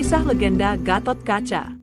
Kisah legenda Gatot Kaca.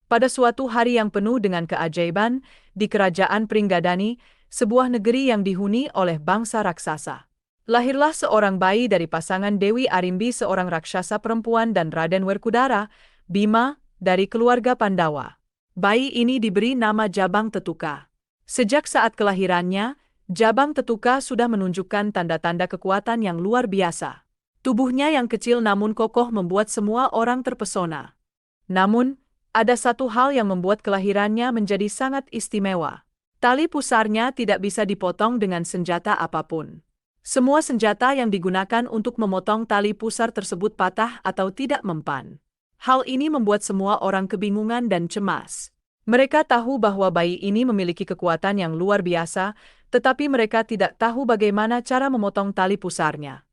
Pada suatu hari yang penuh dengan keajaiban, di kerajaan Pringgadani, sebuah negeri yang dihuni oleh bangsa raksasa. Lahirlah seorang bayi dari pasangan Dewi Arimbi, seorang raksasa perempuan, dan Raden Werkudara, Bima, dari keluarga Pandawa. Bayi ini diberi nama Jabang Tetuka. Sejak saat kelahirannya, Jabang Tetuka sudah menunjukkan tanda-tanda kekuatan yang luar biasa. Tubuhnya yang kecil namun kokoh membuat semua orang terpesona. Namun, ada satu hal yang membuat kelahirannya menjadi sangat istimewa. Tali pusarnya tidak bisa dipotong dengan senjata apapun. Semua senjata yang digunakan untuk memotong tali pusar tersebut patah atau tidak mempan. Hal ini membuat semua orang kebingungan dan cemas. Mereka tahu bahwa bayi ini memiliki kekuatan yang luar biasa, tetapi mereka tidak tahu bagaimana cara memotong tali pusarnya.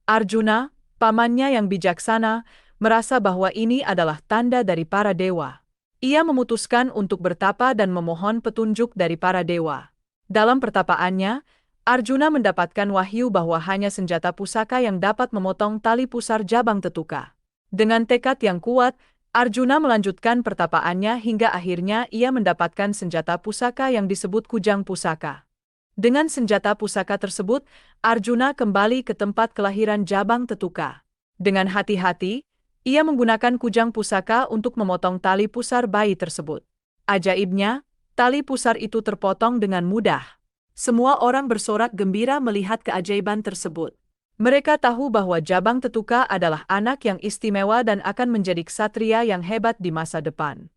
Arjuna, pamannya yang bijaksana, merasa bahwa ini adalah tanda dari para dewa. Ia memutuskan untuk bertapa dan memohon petunjuk dari para dewa. Dalam pertapaannya, Arjuna mendapatkan wahyu bahwa hanya senjata pusaka yang dapat memotong tali pusar Jabang Tetuka. Dengan tekad yang kuat, Arjuna melanjutkan pertapaannya hingga akhirnya ia mendapatkan senjata pusaka yang disebut Kujang Pusaka. Dengan senjata pusaka tersebut, Arjuna kembali ke tempat kelahiran Jabang Tetuka. Dengan hati-hati, ia menggunakan kujang pusaka untuk memotong tali pusar bayi tersebut. Ajaibnya, tali pusar itu terpotong dengan mudah. Semua orang bersorak gembira melihat keajaiban tersebut. Mereka tahu bahwa Jabang Tetuka adalah anak yang istimewa dan akan menjadi ksatria yang hebat di masa depan.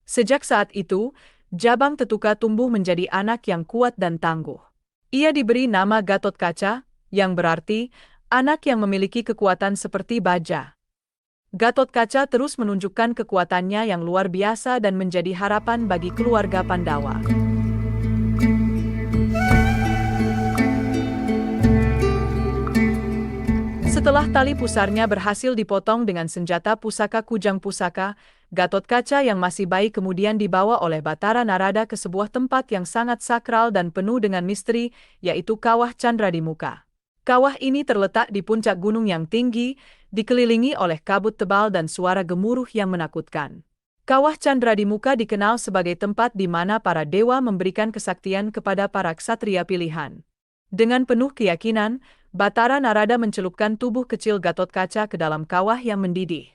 Sejak saat itu, Jabang Tetuka tumbuh menjadi anak yang kuat dan tangguh. Ia diberi nama Gatot Kaca, yang berarti anak yang memiliki kekuatan seperti baja. Gatot Kaca terus menunjukkan kekuatannya yang luar biasa dan menjadi harapan bagi keluarga Pandawa. Setelah tali pusarnya berhasil dipotong dengan senjata pusaka Kujang Pusaka, Gatot Kaca yang masih bayi kemudian dibawa oleh Batara Narada ke sebuah tempat yang sangat sakral dan penuh dengan misteri, yaitu Kawah Candradimuka. Kawah ini terletak di puncak gunung yang tinggi, dikelilingi oleh kabut tebal dan suara gemuruh yang menakutkan. Kawah Candradimuka dikenal sebagai tempat di mana para dewa memberikan kesaktian kepada para ksatria pilihan. Dengan penuh keyakinan, Batara Narada mencelupkan tubuh kecil Gatot Kaca ke dalam kawah yang mendidih.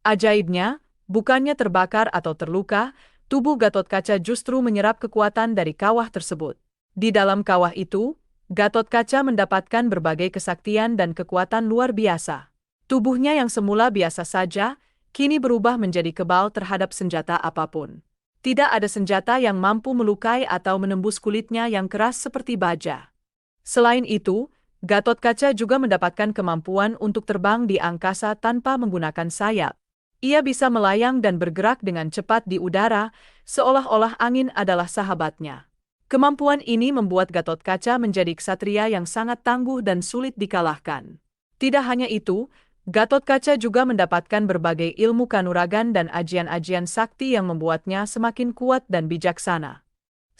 Ajaibnya, bukannya terbakar atau terluka, tubuh Gatot Kaca justru menyerap kekuatan dari kawah tersebut. Di dalam kawah itu, Gatot Kaca mendapatkan berbagai kesaktian dan kekuatan luar biasa. Tubuhnya yang semula biasa saja, kini berubah menjadi kebal terhadap senjata apapun. Tidak ada senjata yang mampu melukai atau menembus kulitnya yang keras seperti baja. Selain itu, Gatot Kaca juga mendapatkan kemampuan untuk terbang di angkasa tanpa menggunakan sayap. Ia bisa melayang dan bergerak dengan cepat di udara, seolah-olah angin adalah sahabatnya. Kemampuan ini membuat Gatot Kaca menjadi ksatria yang sangat tangguh dan sulit dikalahkan. Tidak hanya itu, Gatot Kaca juga mendapatkan berbagai ilmu kanuragan dan ajian-ajian sakti yang membuatnya semakin kuat dan bijaksana.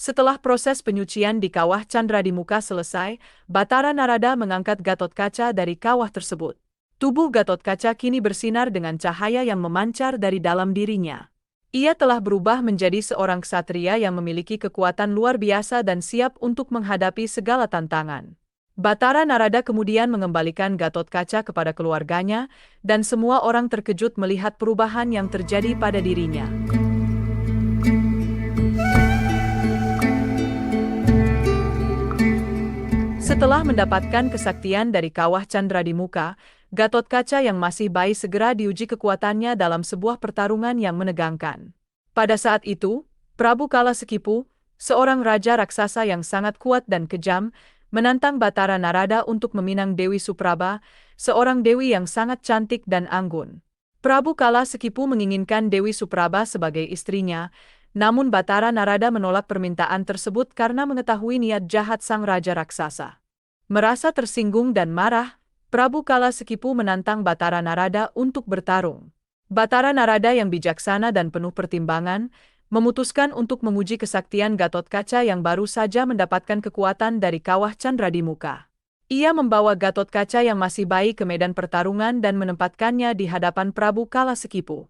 Setelah proses penyucian di Kawah Candradimuka selesai, Batara Narada mengangkat Gatot Kaca dari kawah tersebut. Tubuh Gatot Kaca kini bersinar dengan cahaya yang memancar dari dalam dirinya. Ia telah berubah menjadi seorang ksatria yang memiliki kekuatan luar biasa dan siap untuk menghadapi segala tantangan. Batara Narada kemudian mengembalikan Gatot Kaca kepada keluarganya, dan semua orang terkejut melihat perubahan yang terjadi pada dirinya. Setelah mendapatkan kesaktian dari Kawah Candradimuka, Gatot Kaca yang masih bayi segera diuji kekuatannya dalam sebuah pertarungan yang menegangkan. Pada saat itu, Prabu Kalasekipu, seorang raja raksasa yang sangat kuat dan kejam, menantang Batara Narada untuk meminang Dewi Supraba, seorang dewi yang sangat cantik dan anggun. Prabu Kalasekipu menginginkan Dewi Supraba sebagai istrinya, namun Batara Narada menolak permintaan tersebut karena mengetahui niat jahat sang raja raksasa. Merasa tersinggung dan marah, Prabu Kalasekipu menantang Batara Narada untuk bertarung. Batara Narada yang bijaksana dan penuh pertimbangan, memutuskan untuk menguji kesaktian Gatotkaca yang baru saja mendapatkan kekuatan dari kawah Candradimuka. Ia membawa Gatotkaca yang masih bayi ke medan pertarungan dan menempatkannya di hadapan Prabu Kalasekipu.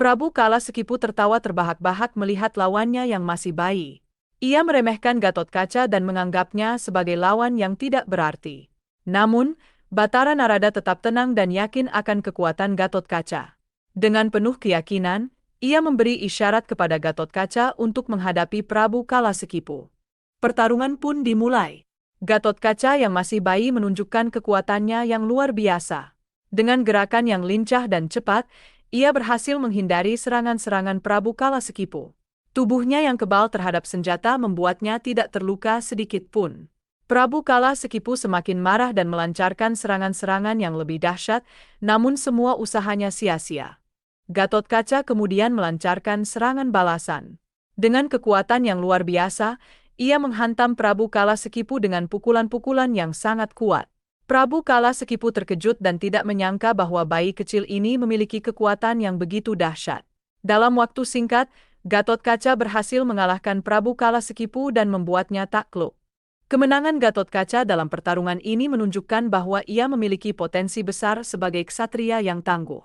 Prabu Kalasekipu tertawa terbahak-bahak melihat lawannya yang masih bayi. Ia meremehkan Gatotkaca dan menganggapnya sebagai lawan yang tidak berarti. Namun, Batara Narada tetap tenang dan yakin akan kekuatan Gatotkaca. Dengan penuh keyakinan, ia memberi isyarat kepada Gatotkaca untuk menghadapi Prabu Kalasekipu. Pertarungan pun dimulai. Gatotkaca yang masih bayi menunjukkan kekuatannya yang luar biasa. Dengan gerakan yang lincah dan cepat, ia berhasil menghindari serangan-serangan Prabu Kalasekipu. Tubuhnya yang kebal terhadap senjata membuatnya tidak terluka sedikit pun. Prabu Kalasekipu semakin marah dan melancarkan serangan-serangan yang lebih dahsyat, namun semua usahanya sia-sia. Gatotkaca kemudian melancarkan serangan balasan. Dengan kekuatan yang luar biasa, ia menghantam Prabu Kalasekipu dengan pukulan-pukulan yang sangat kuat. Prabu Kalasekipu terkejut dan tidak menyangka bahwa bayi kecil ini memiliki kekuatan yang begitu dahsyat. Dalam waktu singkat, Gatotkaca berhasil mengalahkan Prabu Kalasekipu dan membuatnya takluk. Kemenangan Gatotkaca dalam pertarungan ini menunjukkan bahwa ia memiliki potensi besar sebagai ksatria yang tangguh.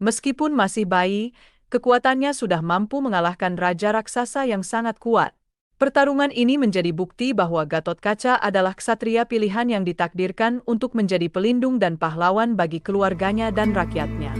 Meskipun masih bayi, kekuatannya sudah mampu mengalahkan raja raksasa yang sangat kuat. Pertarungan ini menjadi bukti bahwa Gatotkaca adalah ksatria pilihan yang ditakdirkan untuk menjadi pelindung dan pahlawan bagi keluarganya dan rakyatnya.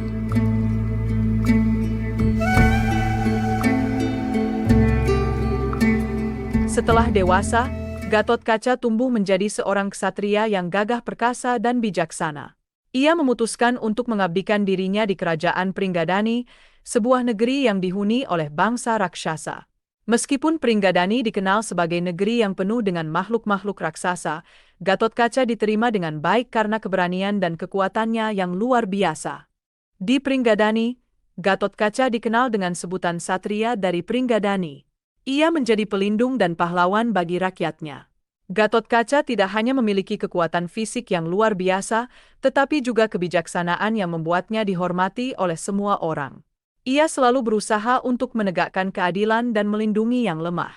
Setelah dewasa, Gatotkaca tumbuh menjadi seorang ksatria yang gagah perkasa dan bijaksana. Ia memutuskan untuk mengabdikan dirinya di kerajaan Pringgadani, sebuah negeri yang dihuni oleh bangsa raksasa. Meskipun Pringgadani dikenal sebagai negeri yang penuh dengan makhluk-makhluk raksasa, Gatotkaca diterima dengan baik karena keberanian dan kekuatannya yang luar biasa. Di Pringgadani, Gatotkaca dikenal dengan sebutan Satria dari Pringgadani. Ia menjadi pelindung dan pahlawan bagi rakyatnya. Gatotkaca tidak hanya memiliki kekuatan fisik yang luar biasa, tetapi juga kebijaksanaan yang membuatnya dihormati oleh semua orang. Ia selalu berusaha untuk menegakkan keadilan dan melindungi yang lemah.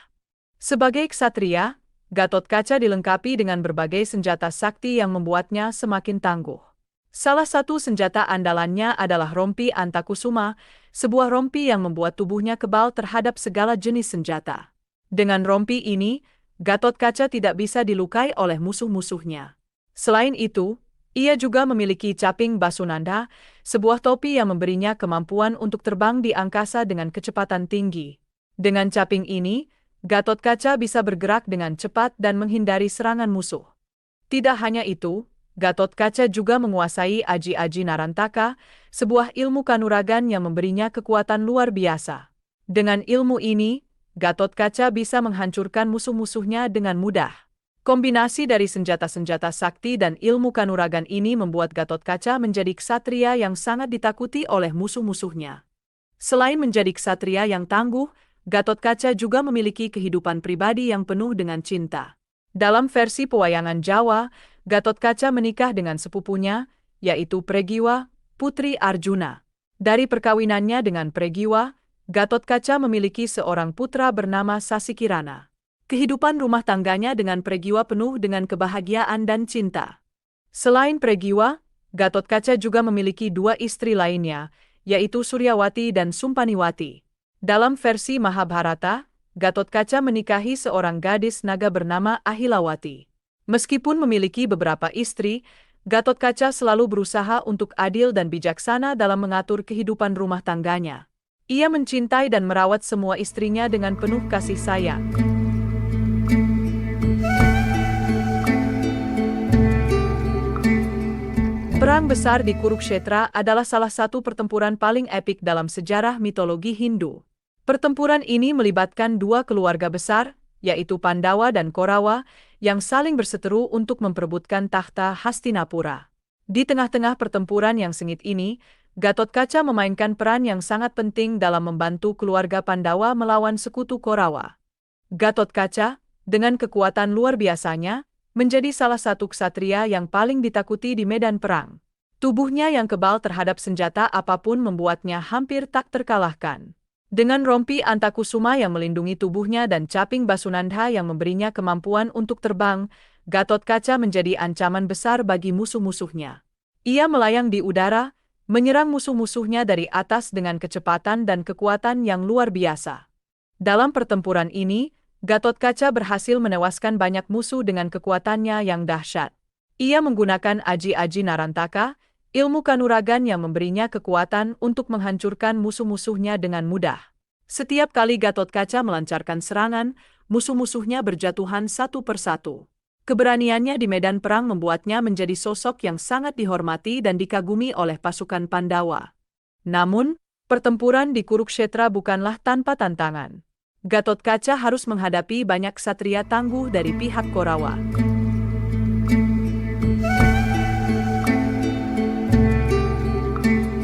Sebagai ksatria, Gatotkaca dilengkapi dengan berbagai senjata sakti yang membuatnya semakin tangguh. Salah satu senjata andalannya adalah rompi Antakusuma, sebuah rompi yang membuat tubuhnya kebal terhadap segala jenis senjata. Dengan rompi ini, Gatotkaca tidak bisa dilukai oleh musuh-musuhnya. Selain itu, ia juga memiliki caping Basunanda, sebuah topi yang memberinya kemampuan untuk terbang di angkasa dengan kecepatan tinggi. Dengan caping ini, Gatotkaca bisa bergerak dengan cepat dan menghindari serangan musuh. Tidak hanya itu, Gatotkaca juga menguasai Aji-Aji Narantaka, sebuah ilmu kanuragan yang memberinya kekuatan luar biasa. Dengan ilmu ini, Gatotkaca bisa menghancurkan musuh-musuhnya dengan mudah. Kombinasi dari senjata-senjata sakti dan ilmu kanuragan ini membuat Gatotkaca menjadi ksatria yang sangat ditakuti oleh musuh-musuhnya. Selain menjadi ksatria yang tangguh, Gatotkaca juga memiliki kehidupan pribadi yang penuh dengan cinta. Dalam versi pewayangan Jawa, Gatotkaca menikah dengan sepupunya, yaitu Pregiwa, putri Arjuna. Dari perkawinannya dengan Pregiwa, Gatotkaca memiliki seorang putra bernama Sasikirana. Kehidupan rumah tangganya dengan Pregiwa penuh dengan kebahagiaan dan cinta. Selain Pregiwa, Gatotkaca juga memiliki dua istri lainnya, yaitu Suryawati dan Sumpaniwati. Dalam versi Mahabharata, Gatotkaca menikahi seorang gadis naga bernama Ahilawati. Meskipun memiliki beberapa istri, Gatotkaca selalu berusaha untuk adil dan bijaksana dalam mengatur kehidupan rumah tangganya. Ia mencintai dan merawat semua istrinya dengan penuh kasih sayang. Perang besar di Kurukshetra adalah salah satu pertempuran paling epik dalam sejarah mitologi Hindu. Pertempuran ini melibatkan dua keluarga besar, yaitu Pandawa dan Korawa, yang saling berseteru untuk memperebutkan takhta Hastinapura. Di tengah-tengah pertempuran yang sengit ini, Gatotkaca memainkan peran yang sangat penting dalam membantu keluarga Pandawa melawan sekutu Korawa. Gatotkaca, dengan kekuatan luar biasanya, menjadi salah satu ksatria yang paling ditakuti di medan perang. Tubuhnya yang kebal terhadap senjata apapun membuatnya hampir tak terkalahkan. Dengan rompi Antakusuma yang melindungi tubuhnya dan caping Basunandha yang memberinya kemampuan untuk terbang, Gatotkaca menjadi ancaman besar bagi musuh-musuhnya. Ia melayang di udara, menyerang musuh-musuhnya dari atas dengan kecepatan dan kekuatan yang luar biasa. Dalam pertempuran ini, Gatotkaca berhasil menewaskan banyak musuh dengan kekuatannya yang dahsyat. Ia menggunakan aji-aji Narantaka, ilmu kanuragan yang memberinya kekuatan untuk menghancurkan musuh-musuhnya dengan mudah. Setiap kali Gatotkaca melancarkan serangan, musuh-musuhnya berjatuhan satu persatu. Keberaniannya di medan perang membuatnya menjadi sosok yang sangat dihormati dan dikagumi oleh pasukan Pandawa. Namun, pertempuran di Kurukshetra bukanlah tanpa tantangan. Gatotkaca harus menghadapi banyak ksatria tangguh dari pihak Korawa.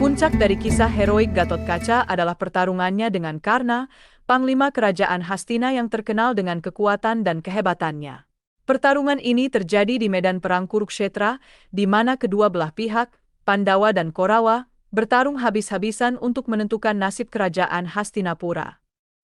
Puncak dari kisah heroik Gatotkaca adalah pertarungannya dengan Karna, panglima kerajaan Hastina yang terkenal dengan kekuatan dan kehebatannya. Pertarungan ini terjadi di medan perang Kurukshetra, di mana kedua belah pihak, Pandawa dan Korawa, bertarung habis-habisan untuk menentukan nasib kerajaan Hastinapura.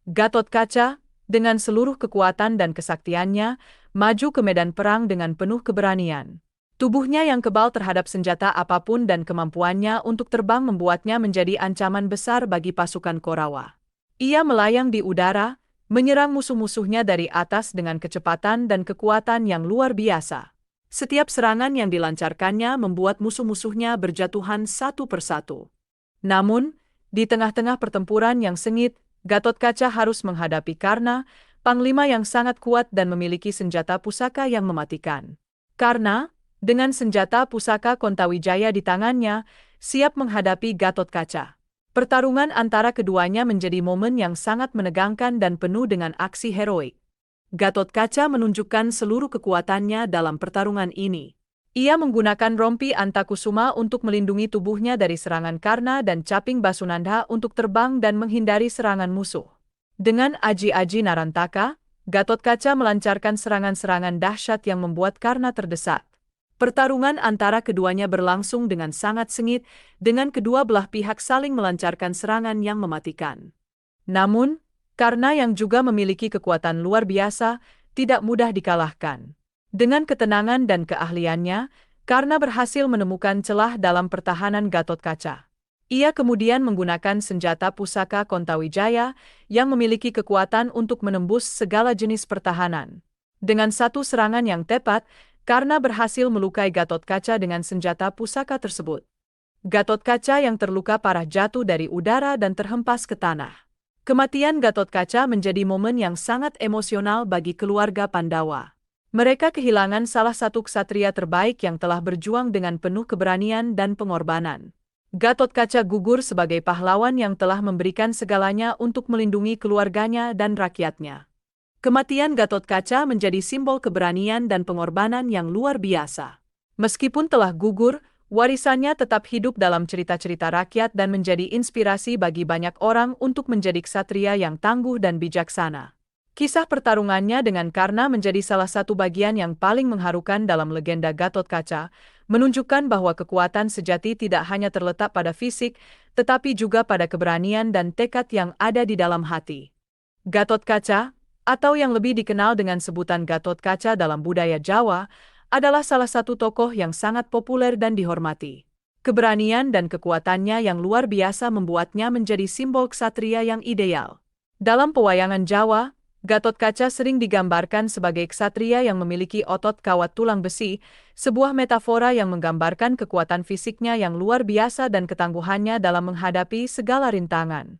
Gatotkaca, dengan seluruh kekuatan dan kesaktiannya, maju ke medan perang dengan penuh keberanian. Tubuhnya yang kebal terhadap senjata apapun dan kemampuannya untuk terbang membuatnya menjadi ancaman besar bagi pasukan Korawa. Ia melayang di udara, menyerang musuh-musuhnya dari atas dengan kecepatan dan kekuatan yang luar biasa. Setiap serangan yang dilancarkannya membuat musuh-musuhnya berjatuhan satu persatu. Namun, di tengah-tengah pertempuran yang sengit, Gatotkaca harus menghadapi Karna, panglima yang sangat kuat dan memiliki senjata pusaka yang mematikan. Karna, dengan senjata pusaka Kontawijaya di tangannya, siap menghadapi Gatotkaca. Pertarungan antara keduanya menjadi momen yang sangat menegangkan dan penuh dengan aksi heroik. Gatotkaca menunjukkan seluruh kekuatannya dalam pertarungan ini. Ia menggunakan rompi Antakusuma untuk melindungi tubuhnya dari serangan Karna dan caping Basunandha untuk terbang dan menghindari serangan musuh. Dengan aji-aji Narantaka, Gatotkaca melancarkan serangan-serangan dahsyat yang membuat Karna terdesak. Pertarungan antara keduanya berlangsung dengan sangat sengit, dengan kedua belah pihak saling melancarkan serangan yang mematikan. Namun, Karna yang juga memiliki kekuatan luar biasa, tidak mudah dikalahkan. Dengan ketenangan dan keahliannya, Karna berhasil menemukan celah dalam pertahanan Gatotkaca. Ia kemudian menggunakan senjata pusaka Kontawijaya yang memiliki kekuatan untuk menembus segala jenis pertahanan. Dengan satu serangan yang tepat, Karna berhasil melukai Gatotkaca dengan senjata pusaka tersebut. Gatotkaca yang terluka parah jatuh dari udara dan terhempas ke tanah. Kematian Gatotkaca menjadi momen yang sangat emosional bagi keluarga Pandawa. Mereka kehilangan salah satu ksatria terbaik yang telah berjuang dengan penuh keberanian dan pengorbanan. Gatotkaca gugur sebagai pahlawan yang telah memberikan segalanya untuk melindungi keluarganya dan rakyatnya. Kematian Gatotkaca menjadi simbol keberanian dan pengorbanan yang luar biasa. Meskipun telah gugur, warisannya tetap hidup dalam cerita-cerita rakyat dan menjadi inspirasi bagi banyak orang untuk menjadi ksatria yang tangguh dan bijaksana. Kisah pertarungannya dengan Karna menjadi salah satu bagian yang paling mengharukan dalam legenda Gatotkaca, menunjukkan bahwa kekuatan sejati tidak hanya terletak pada fisik, tetapi juga pada keberanian dan tekad yang ada di dalam hati. Gatotkaca, atau yang lebih dikenal dengan sebutan Gatotkaca dalam budaya Jawa, adalah salah satu tokoh yang sangat populer dan dihormati. Keberanian dan kekuatannya yang luar biasa membuatnya menjadi simbol ksatria yang ideal. Dalam pewayangan Jawa, Gatotkaca sering digambarkan sebagai ksatria yang memiliki otot kawat tulang besi, sebuah metafora yang menggambarkan kekuatan fisiknya yang luar biasa dan ketangguhannya dalam menghadapi segala rintangan.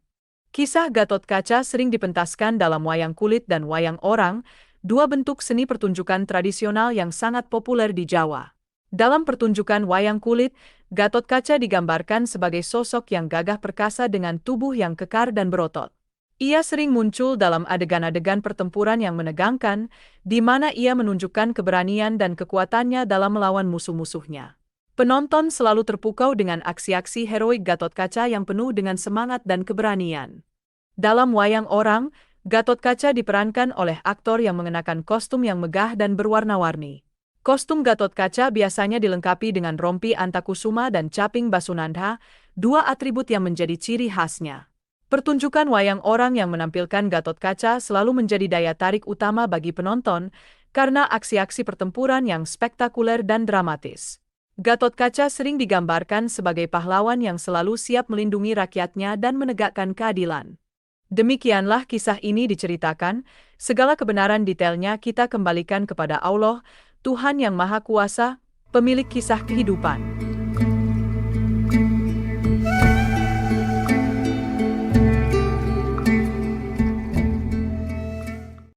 Kisah Gatotkaca sering dipentaskan dalam wayang kulit dan wayang orang, dua bentuk seni pertunjukan tradisional yang sangat populer di Jawa. Dalam pertunjukan wayang kulit, Gatotkaca digambarkan sebagai sosok yang gagah perkasa dengan tubuh yang kekar dan berotot. Ia sering muncul dalam adegan-adegan pertempuran yang menegangkan, di mana ia menunjukkan keberanian dan kekuatannya dalam melawan musuh-musuhnya. Penonton selalu terpukau dengan aksi-aksi heroik Gatotkaca yang penuh dengan semangat dan keberanian. Dalam wayang orang, Gatotkaca diperankan oleh aktor yang mengenakan kostum yang megah dan berwarna-warni. Kostum Gatotkaca biasanya dilengkapi dengan rompi Antakusuma dan caping Basunandha, dua atribut yang menjadi ciri khasnya. Pertunjukan wayang orang yang menampilkan Gatotkaca selalu menjadi daya tarik utama bagi penonton karena aksi-aksi pertempuran yang spektakuler dan dramatis. Gatotkaca sering digambarkan sebagai pahlawan yang selalu siap melindungi rakyatnya dan menegakkan keadilan. Demikianlah kisah ini diceritakan, segala kebenaran detailnya kita kembalikan kepada Allah, Tuhan yang Maha Kuasa, pemilik kisah kehidupan.